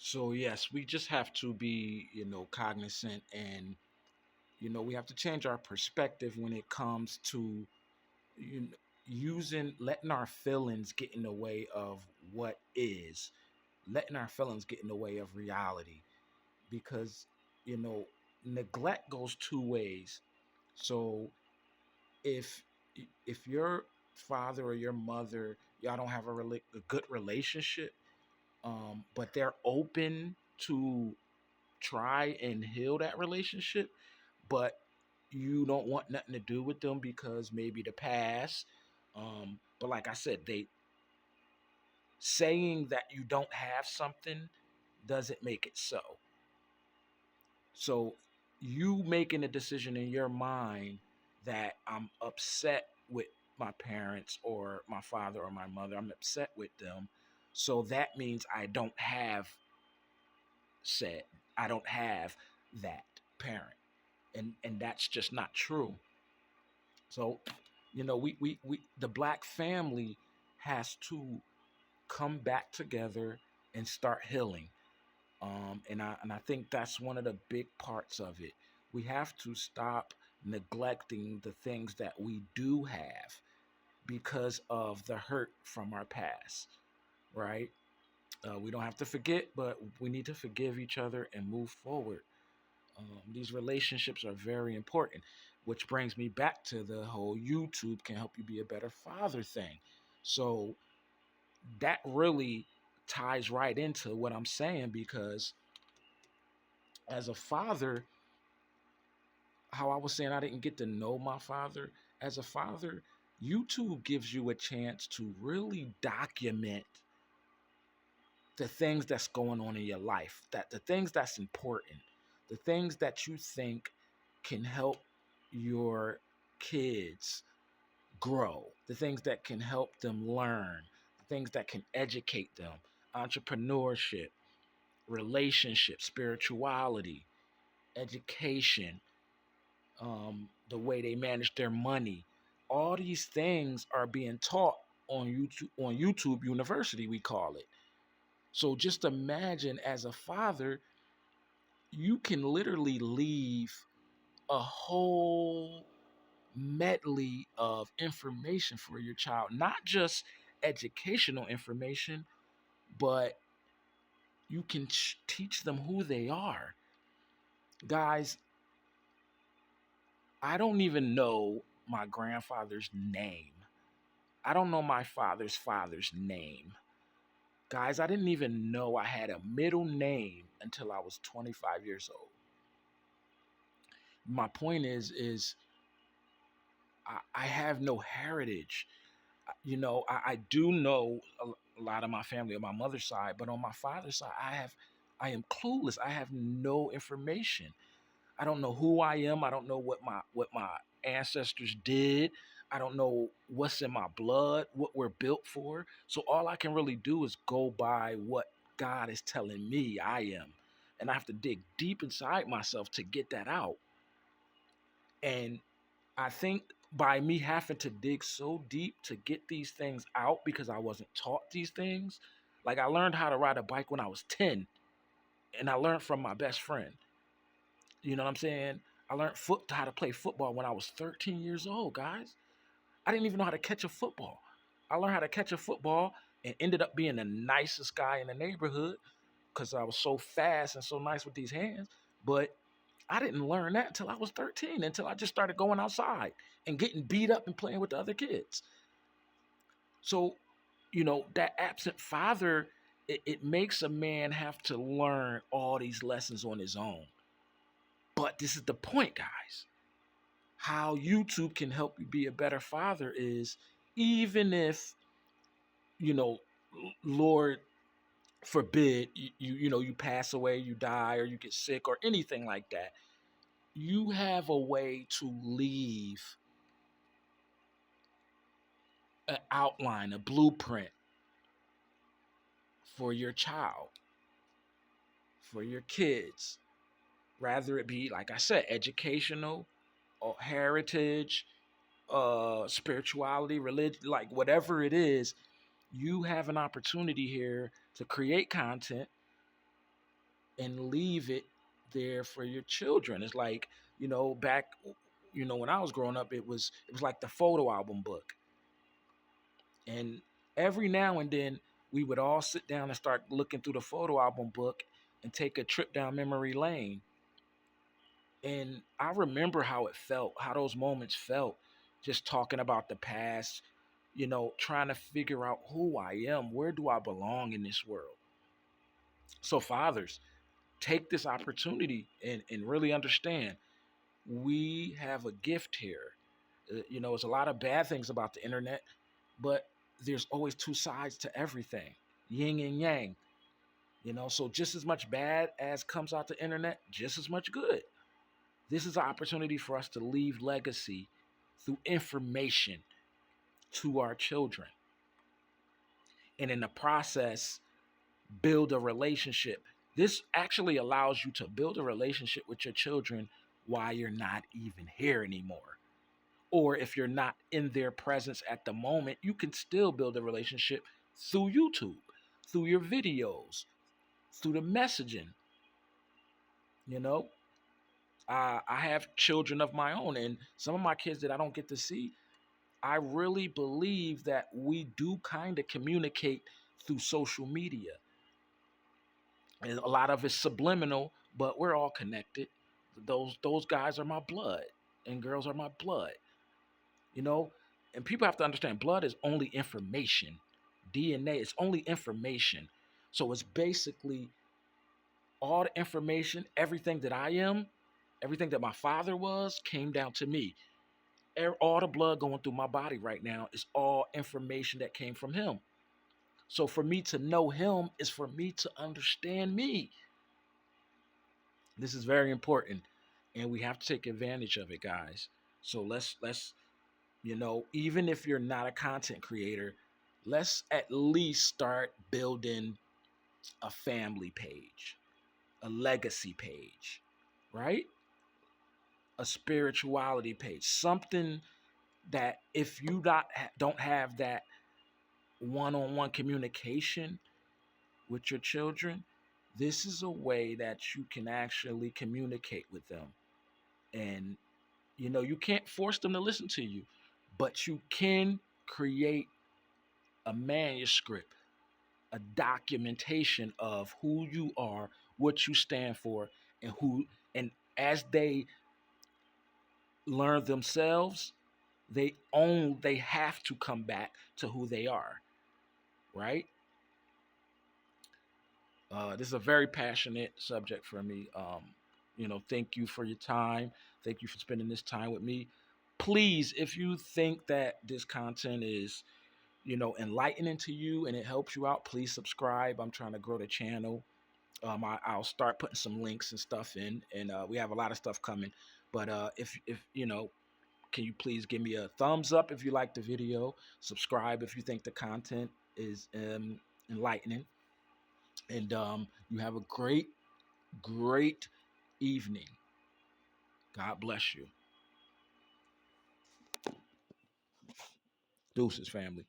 So yes, we just have to be, cognizant, and we have to change our perspective when it comes to you know, letting our feelings get in the way of what is, letting our feelings get in the way of reality, because you know neglect goes two ways. So if your father or your mother, y'all don't have a good relationship, but they're open to try and heal that relationship, but you don't want nothing to do with them because maybe the past. But like I said, they saying that you don't have something doesn't make it so. So you making a decision in your mind that I'm upset with my parents or my father or my mother, I'm upset with them. So that means said I don't have that parent. And that's just not true. So, we the black family has to come back together and start healing. And I think that's one of the big parts of it. We have to stop neglecting the things that we do have because of the hurt from our past, right? We don't have to forget, but we need to forgive each other and move forward. These relationships are very important, which brings me back to the whole YouTube can help you be a better father thing. So that really ties right into what I'm saying, because as a father, how I was saying I didn't get to know my father, as a father, YouTube gives you a chance to really document the things that's going on in your life, that the things that's important, the things that you think can help your kids grow, the things that can help them learn, the things that can educate them, entrepreneurship, relationship, spirituality, education, the way they manage their money. All these things are being taught on YouTube University, we call it. So just imagine, as a father, you can literally leave a whole medley of information for your child, not just educational information, but you can teach them who they are. Guys, I don't even know my grandfather's name. I don't know my father's name. Guys, I didn't even know I had a middle name until I was 25 years old. My point is I have no heritage. I do know a lot of my family on my mother's side, but on my father's side, I am clueless. I have no information. I don't know who I am. I don't know what my ancestors did. I don't know what's in my blood, what we're built for. So all I can really do is go by what God is telling me I am. And I have to dig deep inside myself to get that out. And I think by me having to dig so deep to get these things out, because I wasn't taught these things, like I learned how to ride a bike when I was 10, and I learned from my best friend. You know what I'm saying? I learned how to play football when I was 13 years old, guys. I didn't even know how to catch a football. I learned how to catch a football and ended up being the nicest guy in the neighborhood because I was so fast and so nice with these hands. But I didn't learn that until I was 13, until I just started going outside and getting beat up and playing with the other kids. So, that absent father, it makes a man have to learn all these lessons on his own. But this is the point, guys. How YouTube can help you be a better father is, even if, you know, Lord forbid, you pass away, you die, or you get sick, or anything like that, you have a way to leave an outline, a blueprint for your child, for your kids, rather it be, like I said, educational or heritage, spirituality, religion, like whatever it is. You have an opportunity here to create content and leave it there for your children. It's like, back, when I was growing up, it was like the photo album book. And every now and then we would all sit down and start looking through the photo album book and take a trip down memory lane. And I remember how it felt, how those moments felt, just talking about the past, trying to figure out who I am, where do I belong in this world. So, fathers, take this opportunity and really understand we have a gift here. There's a lot of bad things about the internet, but there's always two sides to everything, yin and yang. So just as much bad as comes out the internet, just as much good. This is an opportunity for us to leave legacy through information to our children. And in the process, build a relationship. This actually allows you to build a relationship with your children while you're not even here anymore. Or if you're not in their presence at the moment, you can still build a relationship through YouTube, through your videos, through the messaging. You know, I have children of my own, and some of my kids that I don't get to see, I really believe that we do kind of communicate through social media. And a lot of it's subliminal, but we're all connected. Those guys are my blood, and girls are my blood. You know, and people have to understand blood is only information. DNA is only information. So it's basically all the information, everything that I am, everything that my father was, came down to me. All the blood going through my body right now is all information that came from him. So for me to know him is for me to understand me. This is very important, and we have to take advantage of it, guys. So let's even if you're not a content creator, let's at least start building a family page, a legacy page, right? A spirituality page, something that if you don't have that one-on-one communication with your children, this is a way that you can actually communicate with them. And you can't force them to listen to you, but you can create a manuscript, a documentation of who you are, what you stand for, and as they learn themselves, they have to come back to who they are, right? This is a very passionate subject for me. Thank you for your time. Thank you for spending this time with me. Please, if you think that this content is, enlightening to you and it helps you out, please subscribe. I'm trying to grow the channel. I'll start putting some links and stuff in, and we have a lot of stuff coming. But if can you please give me a thumbs up if you like the video? Subscribe if you think the content is enlightening. And you have a great, great evening. God bless you. Deuces, family.